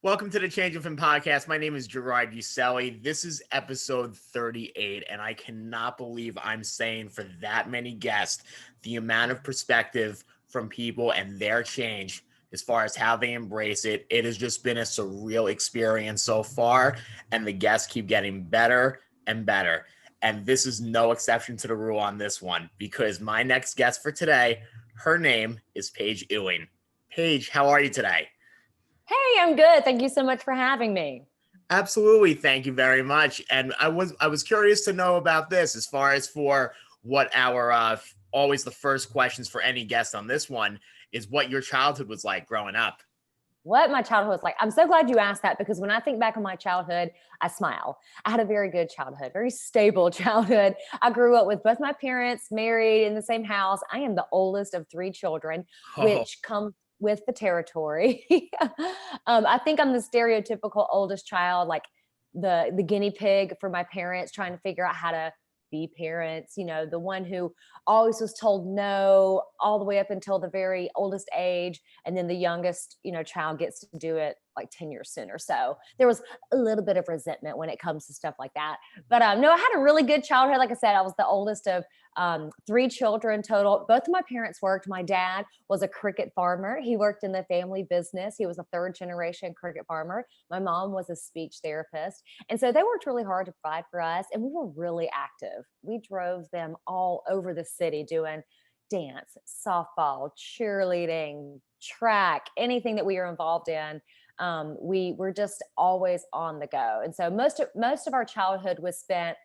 Welcome to the Change of Him podcast. My name is Gerard Uselli. This is episode 38, and I cannot believe I'm saying for that many guests the amount of perspective from people and their change as far as how they embrace it. It has just been a surreal experience so far, and the guests keep getting better and better. And this is no exception to the rule on this one, because my next guest for today, her name is Paige Ewing. Paige, how are you today? Hey, I'm good. Thank you so much for having me. Absolutely. Thank you very much. And I was curious to know about this as far as for what our always the first questions for any guest on this one is what your childhood was like growing up. What my childhood was like. I'm so glad you asked that because when I think back on my childhood, I smile. I had a very good childhood, very stable childhood. I grew up with both my parents married in the same house. I am the oldest of three children, Oh, which come with the territory. I think I'm the stereotypical oldest child, like the guinea pig for my parents, trying to figure out how to be parents, the one who always was told no all the way up until the very oldest age, and then the youngest child gets to do it like 10 years sooner. So there was a little bit of resentment when it comes to stuff like that. But no, I had a really good childhood. Like I said, I was the oldest of three children total. Both of my parents worked. My dad was a cricket farmer. He worked in the family business. He was a third generation cricket farmer. My mom was a speech therapist, and so they worked really hard to provide for us, and we were really active. We drove them all over the city doing dance, softball, cheerleading, track, anything that we were involved in. We were just always on the go. And so most of our childhood was spent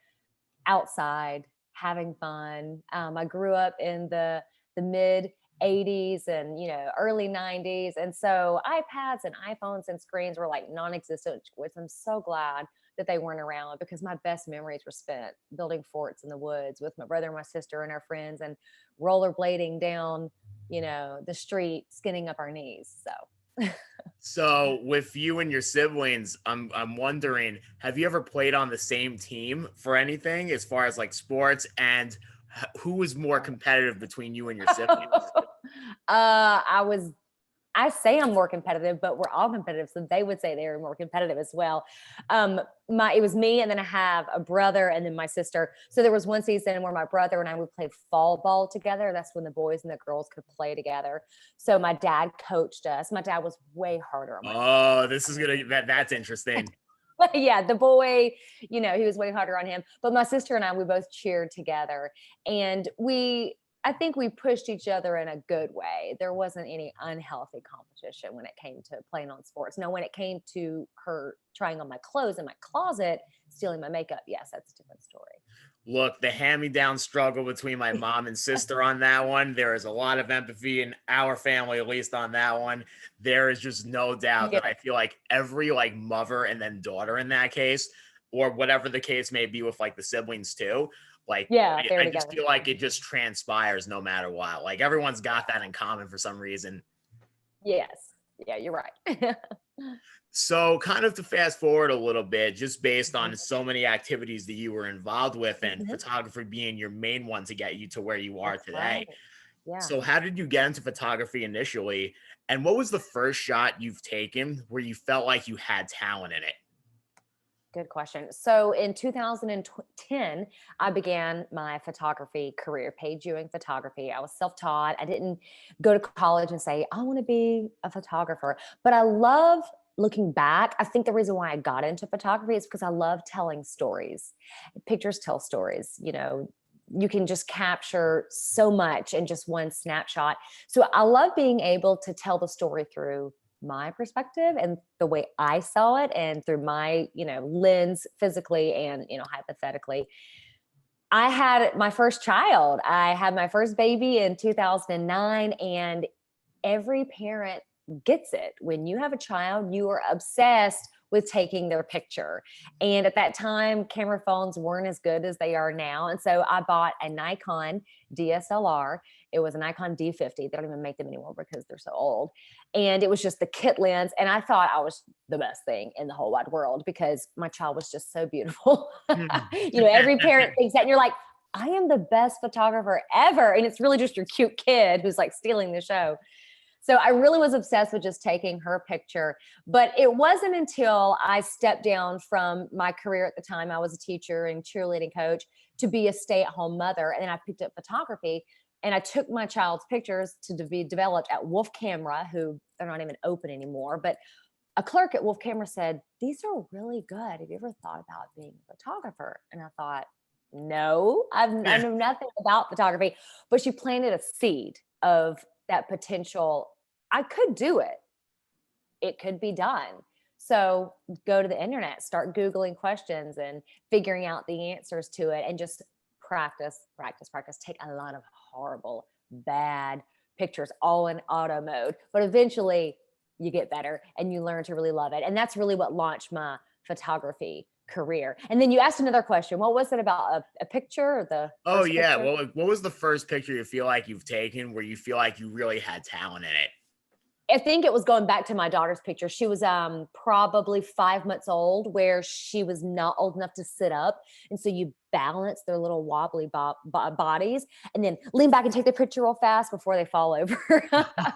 outside having fun. I grew up in the mid 80s and early 90s, and so iPads and iPhones and screens were like non-existent, which I'm so glad that they weren't around, because my best memories were spent building forts in the woods with my brother and my sister and our friends, and rollerblading down the street, skinning up our knees. So so with you and your siblings, I'm wondering, have you ever played on the same team for anything as far as like sports, and who was more competitive between you and your siblings? I was I say I'm more competitive, but we're all competitive. So they would say they were more competitive as well. It was me, and then I have a brother, and then my sister. So there was one season where my brother and I would play fall ball together. That's when the boys and the girls could play together. So my dad coached us. My dad was way harder on my brother. Oh, this is gonna that's interesting. Yeah, the boy, he was way harder on him. But my sister and I, we both cheered together, and I think we pushed each other in a good way. There wasn't any unhealthy competition when it came to playing on sports. Now, when it came to her trying on my clothes in my closet, stealing my makeup, yes, that's a different story. Look, the hand-me-down struggle between my mom and sister on that one, there is a lot of empathy in our family, at least on that one. There is just no doubt Yeah, that I feel like every like mother and then daughter in that case, or whatever the case may be with like the siblings too, like yeah, they were I just together. feel like it just transpires no matter what. Like everyone's got that in common for some reason. Yes, yeah, you're right. So, kind of to fast forward a little bit, just based on Mhm, so many activities that you were involved with, and mhm. photography being your main one to get you to where you are That's right. today. Yeah. So, how did you get into photography initially? And what was the first shot you've taken where you felt like you had talent in it? Good question. So in 2010, I began my photography career, Paige Ewing photography. I was self-taught. I didn't go to college and say, I want to be a photographer. But I love looking back. I think the reason why I got into photography is because I love telling stories. Pictures tell stories, you can just capture so much in just one snapshot. So I love being able to tell the story through my perspective and the way I saw it, and through my, lens, physically and, hypothetically. I had my first child. I had my first baby in 2009, and every parent gets it. When you have a child, you are obsessed with taking their picture. And at that time, camera phones weren't as good as they are now. And so I bought a Nikon DSLR. It was a Nikon D50. They don't even make them anymore because they're so old. And it was just the kit lens. And I thought I was the best thing in the whole wide world because my child was just so beautiful. Every parent thinks that. And you're like, I am the best photographer ever. And it's really just your cute kid who's like stealing the show. So I really was obsessed with just taking her picture. But it wasn't until I stepped down from my career at the time, I was a teacher and cheerleading coach, to be a stay-at-home mother. And then I picked up photography and I took my child's pictures to be developed at Wolf Camera, who they're not even open anymore. But a clerk at Wolf Camera said, "These are really good. Have you ever thought about being a photographer?" And I thought, no, I know nothing about photography. But she planted a seed of that potential. I could do it. It could be done. So go to the internet, start Googling questions and figuring out the answers to it, and just practice, practice, practice. Take a lot of horrible, bad pictures, all in auto mode. But eventually you get better and you learn to really love it. And that's really what launched my photography career. And then you asked another question. What was it about a picture, or the Oh first yeah. picture? Well, what was the first picture you feel like you've taken where you feel like you really had talent in it? I think it was going back to my daughter's picture. She was probably 5 months old, where she was not old enough to sit up. And so you balance their little wobbly bodies and then lean back and take the picture real fast before they fall over.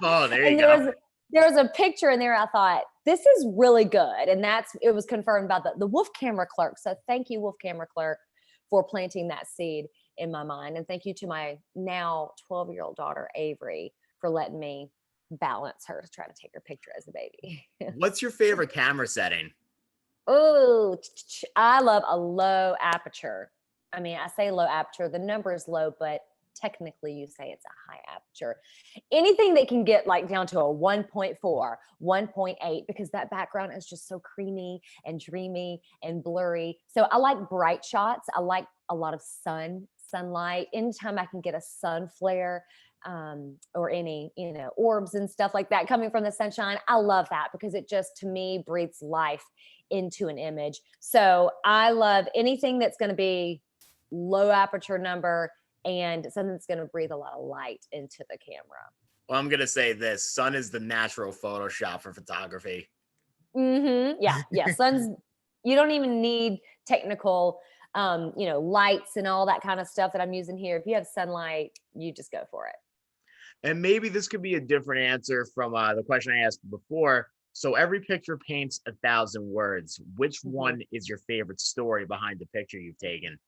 Oh, there you And go. there was a picture in there. I thought, this is really good. And it was confirmed by the Wolf Camera clerk. So thank you, Wolf Camera clerk, for planting that seed in my mind. And thank you to my now 12-year-old daughter, Avery, for letting me balance her to try to take her picture as a baby. What's your favorite camera setting? Oh, I love a low aperture. I mean, I say low aperture, the number is low, but technically you say it's a high aperture. Anything that can get like down to a 1.4, 1.8, because that background is just so creamy and dreamy and blurry. So I like bright shots. I like a lot of sunlight. Anytime I can get a sun flare, or any, orbs and stuff like that coming from the sunshine, I love that, because it just, to me, breathes life into an image. So I love anything that's going to be low aperture number and something that's going to breathe a lot of light into the camera. Well, I'm gonna say this: sun is the natural Photoshop for photography. Yeah. Sun's, you don't even need technical, lights and all that kind of stuff that I'm using here. If you have sunlight, you just go for it. And maybe this could be a different answer from the question I asked before. So every picture paints 1,000 words. Which Mhm. one is your favorite story behind the picture you've taken?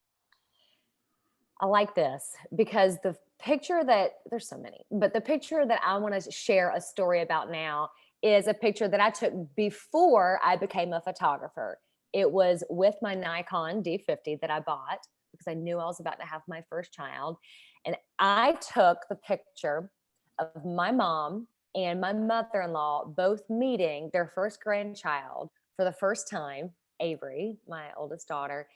I like this because the picture that, there's so many, but the picture that I want to share a story about now is a picture that I took before I became a photographer. It was with my Nikon D50 that I bought because I knew I was about to have my first child. And I took the picture of my mom and my mother-in-law both meeting their first grandchild for the first time, Avery, my oldest daughter,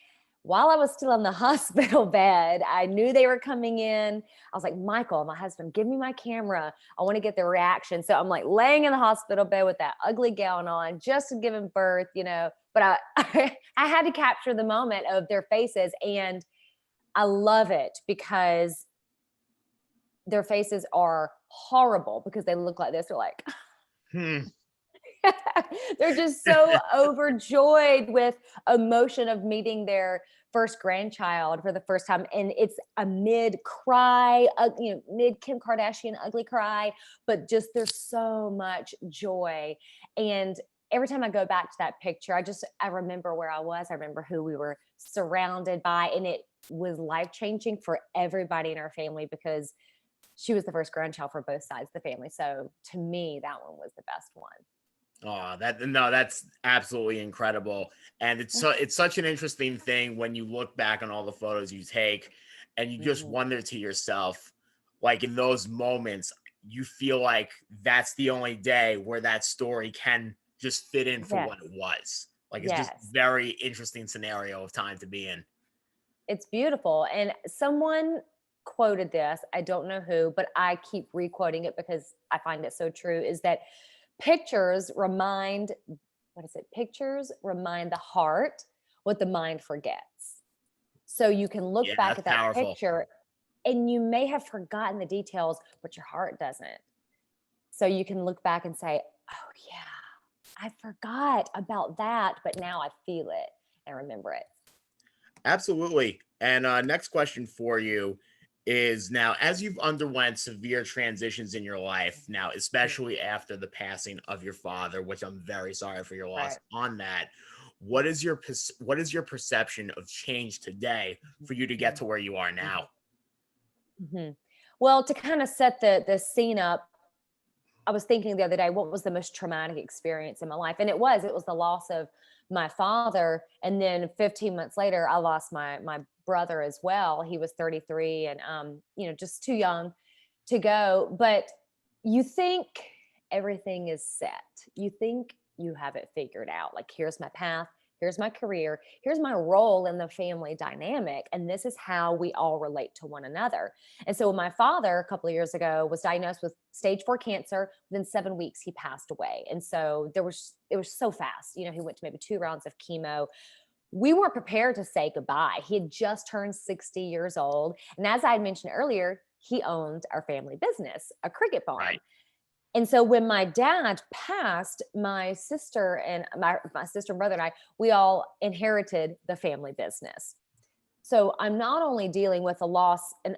while I was still in the hospital bed. I knew they were coming in. I was like, Michael, my husband, give me my camera. I want to get their reaction. So I'm like laying in the hospital bed with that ugly gown on, just giving birth, But I had to capture the moment of their faces. And I love it because their faces are horrible because they look like this. They're like, Hmm. they're just so overjoyed with emotion of meeting their first grandchild for the first time. And it's a mid cry, mid Kim Kardashian ugly cry, but just there's so much joy. And every time I go back to that picture, I remember where I was. I remember who we were surrounded by. And it was life changing for everybody in our family because she was the first grandchild for both sides of the family. So to me, that one was the best one. Oh, that's absolutely incredible. And it's such an interesting thing when you look back on all the photos you take and you just Mhm. wonder to yourself, like in those moments, you feel like that's the only day where that story can just fit in for what Yes. it was. Like it's just Yes. very interesting scenario of time to be in. It's beautiful. And someone quoted this, I don't know who, but I keep re-quoting it because I find it so true, is that pictures remind, what is it? Pictures remind the heart what the mind forgets. So you can look Yeah, back that's at that powerful. picture and you may have forgotten the details, but your heart doesn't. So you can look back and say, oh, yeah, I forgot about that, but now I feel it and remember it. Absolutely. And next question for you is now, as you've underwent severe transitions in your life now, especially after the passing of your father, which I'm very sorry for your loss Right. on that. What is your perception of change today for you to get to where you are now? Mhm. Well, to kind of set the scene up, I was thinking the other day, what was the most traumatic experience in my life? And it was the loss of my father. And then 15 months later, I lost my brother as well. He was 33 and just too young to go. But you think everything is set. You think you have it figured out. Like, here's my path, here's my career, here's my role in the family dynamic, and this is how we all relate to one another. And so my father, a couple of years ago, was diagnosed with stage 4 cancer. Within 7 weeks, he passed away. And so it was so fast. He went to maybe 2 rounds of chemo. We weren't prepared to say goodbye. He had just turned 60 years old. And as I had mentioned earlier, he owned our family business, a cricket farm. Right. And so when my dad passed, my sister and brother and I, we all inherited the family business. So I'm not only dealing with a loss, an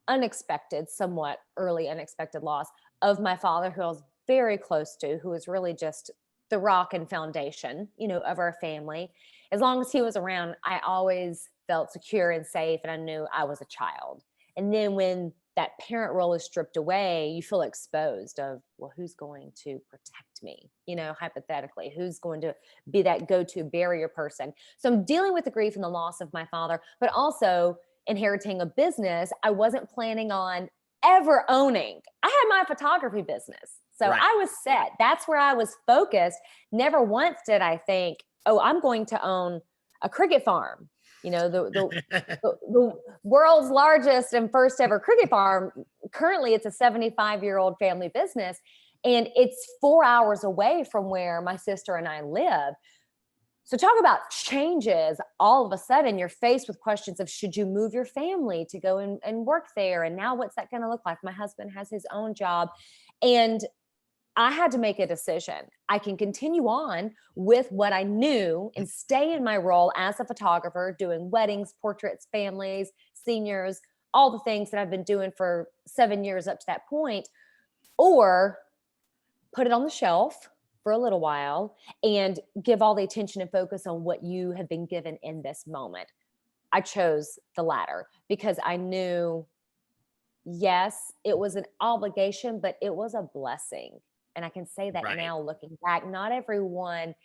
unexpected, somewhat early unexpected loss of my father, who I was very close to, who was really just the rock and foundation, of our family. As long as he was around, I always felt secure and safe, and I knew I was a child. And then when that parent role is stripped away, you feel exposed of, well, who's going to protect me? Hypothetically, who's going to be that go-to barrier person? So I'm dealing with the grief and the loss of my father, but also inheriting a business I wasn't planning on ever owning. I had my photography business. So Right. I was set. That's where I was focused. Never once did I think, oh, I'm going to own a cricket farm. The world's largest and first ever cricket farm. Currently, it's a 75-year-old family business, and it's 4 hours away from where my sister and I live. So talk about changes. All of a sudden, you're faced with questions of, should you move your family to go and work there? And now what's that going to look like? My husband has his own job. And I had to make a decision. I can continue on with what I knew and stay in my role as a photographer, doing weddings, portraits, families, seniors, all the things that I've been doing for 7 years up to that point, or put it on the shelf for a little while and give all the attention and focus on what you have been given in this moment. I chose the latter because I knew, yes, it was an obligation, but it was a blessing. And I can say that Right. now looking back. Not everyone,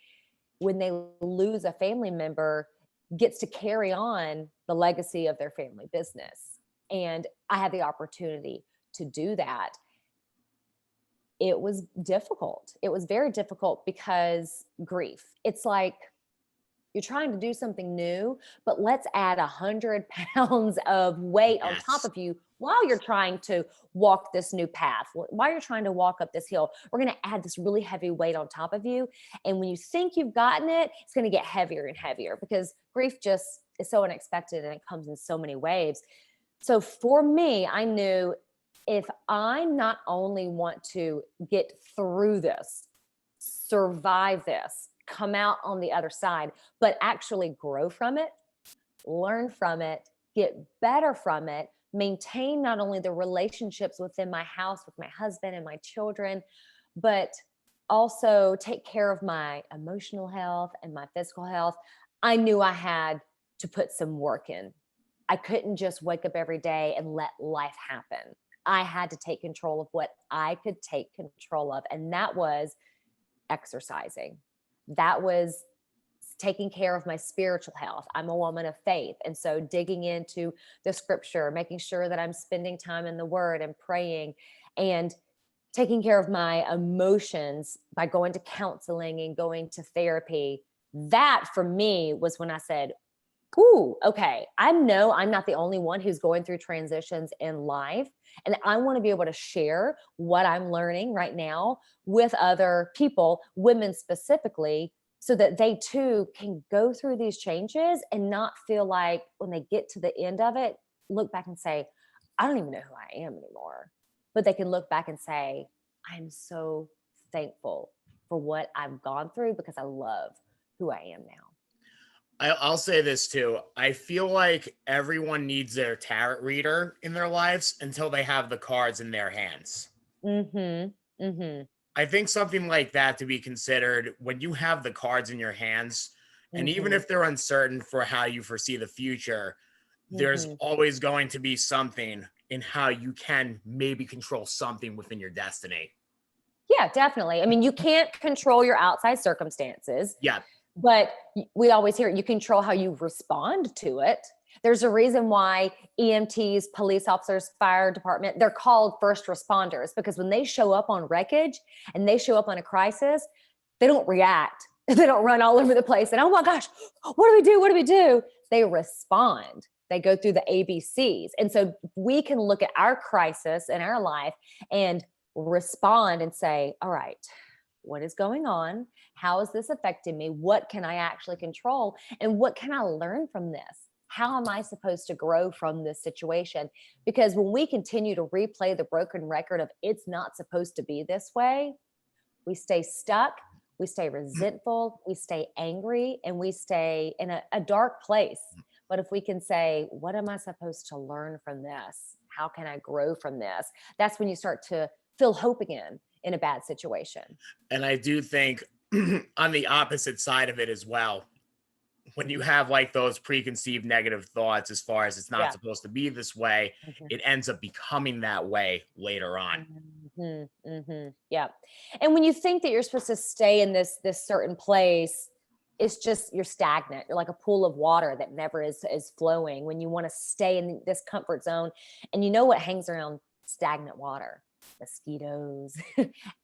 when they lose a family member, gets to carry on the legacy of their family business. And I had the opportunity to do that. It was difficult. It was very difficult because grief. It's like you're trying to do something new, but let's add 100 pounds of weight on top Yes. of you while you're trying to walk this new path, while you're trying to walk up this hill. We're going to add this really heavy weight on top of you. And when you think you've gotten it, it's going to get heavier and heavier because grief just is so unexpected and it comes in so many waves. So for me, I knew if I not only want to get through this, survive this, come out on the other side, but actually grow from it, learn from it, get better from it, maintain not only the relationships within my house with my husband and my children, but also take care of my emotional health and my physical health. I knew I had to put some work in. I couldn't just wake up every day and let life happen. I had to take control of what I could take control of. And that was exercising. That was taking care of my spiritual health. I'm a woman of faith. And so digging into the scripture, making sure that I'm spending time in the word and praying and taking care of my emotions by going to counseling and going to therapy. That for me was when I said, ooh, okay, I know I'm not the only one who's going through transitions in life. And I want to be able to share what I'm learning right now with other people, women specifically, so that they too can go through these changes and not feel like when they get to the end of it, look back and say, I don't even know who I am anymore. But they can look back and say, I'm so thankful for what I've gone through because I love who I am now. I'll say this too. I feel like everyone needs their tarot reader in their lives until they have the cards in their hands. Mm-hmm. Mm-hmm. I think something like that to be considered when you have the cards in your hands, and even Mm-hmm. if they're uncertain for how you foresee the future, there's Mm-hmm. always going to be something in how you can maybe control something within your destiny. Yeah, definitely. I mean, you can't control your outside circumstances, Yeah. but we always hear it, you control how you respond to it. There's a reason why EMTs, police officers, fire department, they're called first responders, because when they show up on wreckage and they show up on a crisis, they don't react. They don't run all over the place and, oh my gosh, what do we do? What do we do? They respond. They go through the ABCs. And so we can look at our crisis in our life and respond and say, all right, what is going on? How is this affecting me? What can I actually control? And what can I learn from this? How am I supposed to grow from this situation? Because when we continue to replay the broken record of it's not supposed to be this way, we stay stuck, we stay resentful, we stay angry, and we stay in a dark place. But if we can say, what am I supposed to learn from this? How can I grow from this? That's when you start to feel hope again in a bad situation. And I do think on the opposite side of it as well, when you have like those preconceived negative thoughts as far as it's not Yeah. supposed to be this way, Mhm. it ends up becoming that way later on. Mhm, mhm. Yeah. And when you think that you're supposed to stay in this certain place, it's just you're stagnant. You're like a pool of water that never is flowing. When you want to stay in this comfort zone, and you know what hangs around stagnant water? Mosquitoes,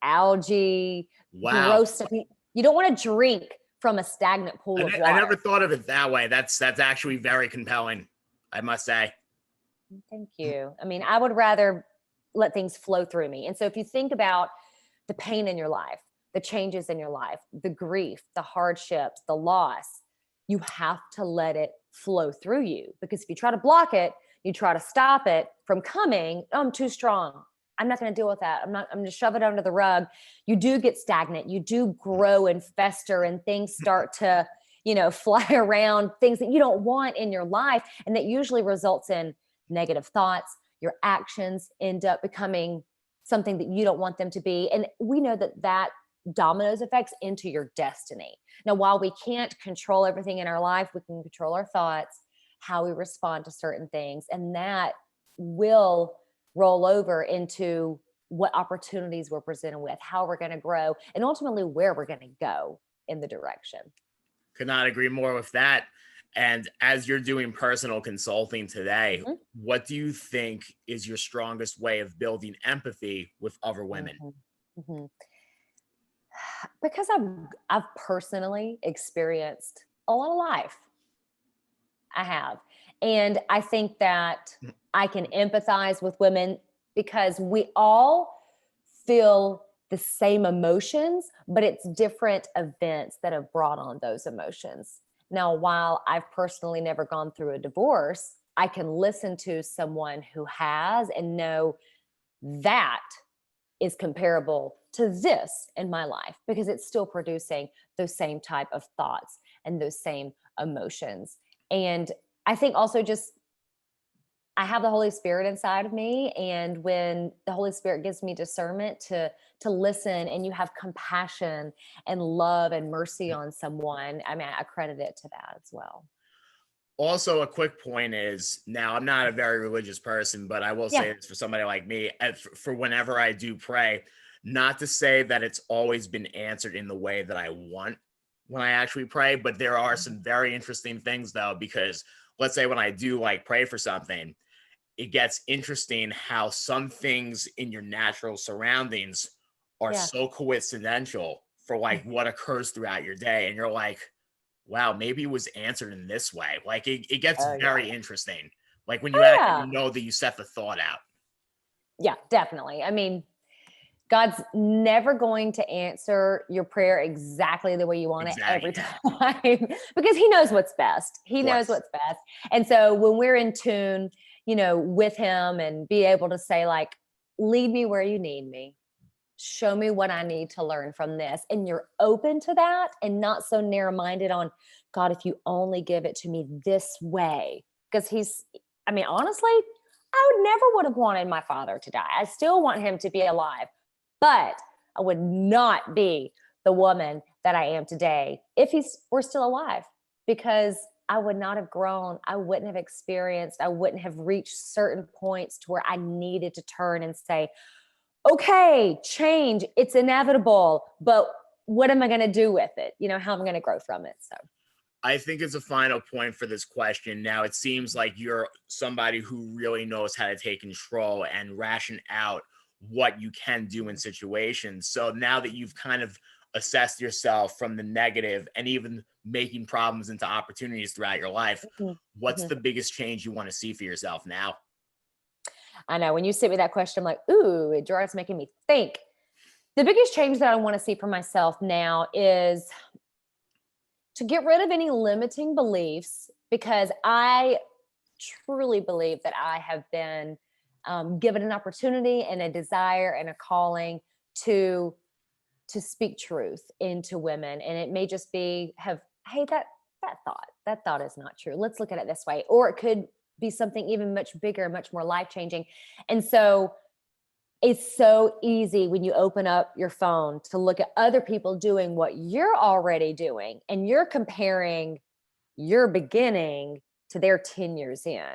algae, Wow. gross stuff. You don't want to drink from a stagnant pool of I never water. thought of it that way. That's actually very compelling, I must say. Thank you. I mean, I would rather let things flow through me. And so if you think about the pain in your life, the changes in your life, the grief, the hardships, the loss, you have to let it flow through you. Because if you try to block it, you try to stop it from coming, oh, I'm too strong. I'm not going to deal with that. I'm going to shove it under the rug. You do get stagnant. You do grow and fester, and things start to, fly around, things that you don't want in your life. And that usually results in negative thoughts. Your actions end up becoming something that you don't want them to be. And we know that dominoes effects into your destiny. Now, while we can't control everything in our life, we can control our thoughts, how we respond to certain things, and that will roll over into what opportunities we're presented with, how we're going to grow, and ultimately where we're going to go in the direction. Could not agree more with that. And as you're doing personal consulting today, Mhm. what do you think is your strongest way of building empathy with other women? Mhm. Mhm. Because I've personally experienced a lot of life. I have. And I think that I can empathize with women because we all feel the same emotions, but it's different events that have brought on those emotions. Now, while I've personally never gone through a divorce, I can listen to someone who has and know that is comparable to this in my life because it's still producing those same type of thoughts and those same emotions. And I think also just I have the Holy Spirit inside of me, and when the Holy Spirit gives me discernment to listen, and you have compassion and love and mercy on someone, I mean, I credit it to that as well. Also, a quick point is now I'm not a very religious person, but I will Yeah. say this for somebody like me, for whenever I do pray, not to say that it's always been answered in the way that I want when I actually pray, but there are some very interesting things though, because let's say when I do like pray for something, it gets interesting how some things in your natural surroundings are Yeah. so coincidental for like what occurs throughout your day. And you're like, wow, maybe it was answered in this way. Like it gets Oh yeah. very interesting. Like when you Oh actually know that you set the thought out. yeah. Yeah, definitely. I mean, God's never going to answer your prayer exactly the way you want it every Exactly. Yeah. time because he knows what's best. Of He knows course. what's best. And so when we're in tune, with him and be able to say like, lead me where you need me, show me what I need to learn from this. And you're open to that and not so narrow minded on, God, if you only give it to me this way. Because honestly, I would have wanted my father to die. I still want him to be alive, but I would not be the woman that I am today if were still alive, because I would not have grown. I wouldn't have experienced, I wouldn't have reached certain points to where I needed to turn and say, okay, change, it's inevitable, but what am I going to do with it? How am I going to grow from it? So I think as a final point for this question, now it seems like you're somebody who really knows how to take control and ration out what you can do in situations. So now that you've kind of assessed yourself from the negative and even making problems into opportunities throughout your life, mhm, what's mhm. the biggest change you want to see for yourself now? I know when you sent me that question, I'm like, ooh, Gerard's making me think. The biggest change that I want to see for myself now is to get rid of any limiting beliefs, because I truly believe that I have been given an opportunity and a desire and a calling to speak truth into women. And it may just be hey, that thought is not true, let's look at it this way. Or it could be something even much bigger, much more life changing. And so it's so easy when you open up your phone to look at other people doing what you're already doing, and you're comparing your beginning to their 10 years in.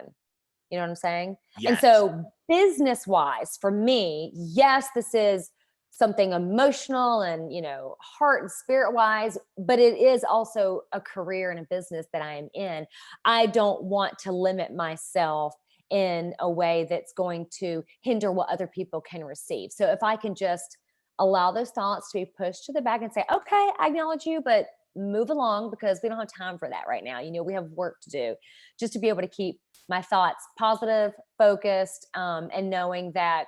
You know what I'm saying? And Yes. so, business wise, for me, yes, this is something emotional and, heart and spirit wise, but it is also a career and a business that I am in. I don't want to limit myself in a way that's going to hinder what other people can receive. So, if I can just allow those thoughts to be pushed to the back and say, okay, I acknowledge you, but move along, because we don't have time for that right now. We have work to do, just to be able to keep my thoughts positive, focused, and knowing that,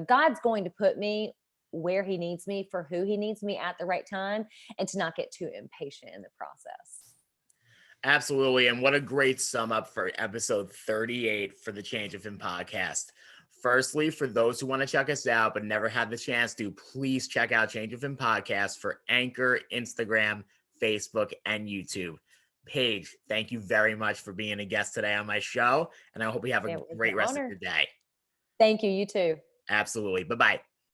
God's going to put me where he needs me for who he needs me at the right time, and to not get too impatient in the process. Absolutely. And what a great sum up for episode 38 for the Change of Him podcast. Firstly, for those who want to check us out but never had the chance to, please check out Change of Him podcast for Anchor, Instagram, Facebook, and YouTube. Paige, thank you very much for being a guest today on my show. And I hope you have a It was an great rest of honor. your day. Thank you. You too. Absolutely. Bye bye.